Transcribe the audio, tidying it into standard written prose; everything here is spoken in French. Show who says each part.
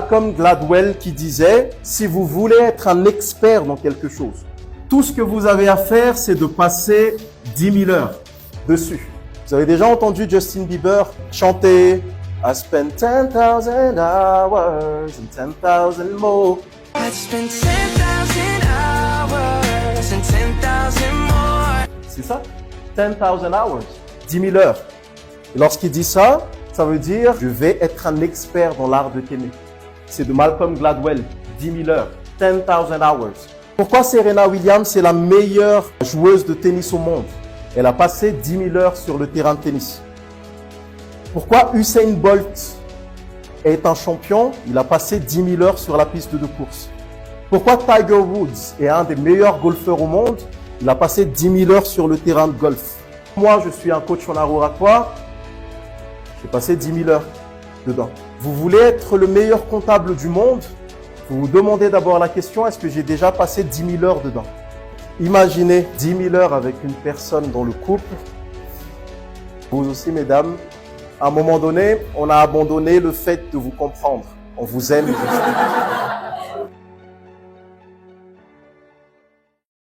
Speaker 1: Malcolm Gladwell qui disait « Si vous voulez être un expert dans quelque chose, tout ce que vous avez à faire, c'est de passer 10 000 heures dessus. » Vous avez déjà entendu Justin Bieber chanter « I spent 10,000 hours and 10,000 more ».
Speaker 2: I'd spend 10,000 hours and 10,000 more.
Speaker 1: C'est ça, 10,000 hours, 10 000 heures. Et lorsqu'il dit ça, ça veut dire je vais être un expert dans l'art de t'aimer. C'est de Malcolm Gladwell, 10 000 heures, 10,000 hours. Pourquoi Serena Williams est la meilleure joueuse de tennis au monde? Elle a passé 10 000 heures sur le terrain de tennis. Pourquoi Usain Bolt est un champion? Il a passé 10 000 heures sur la piste de course. Pourquoi Tiger Woods est un des meilleurs golfeurs au monde? Il a passé 10 000 heures sur le terrain de golf. Moi, je suis un coach en art oratoire. J'ai passé 10 000 heures dedans. Vous voulez être le meilleur comptable du monde? Vous vous demandez d'abord la question, est-ce que j'ai déjà passé 10 000 heures dedans? Imaginez 10 000 heures avec une personne dans le couple. Vous aussi, mesdames, à un moment donné, on a abandonné le fait de vous comprendre. On vous aime.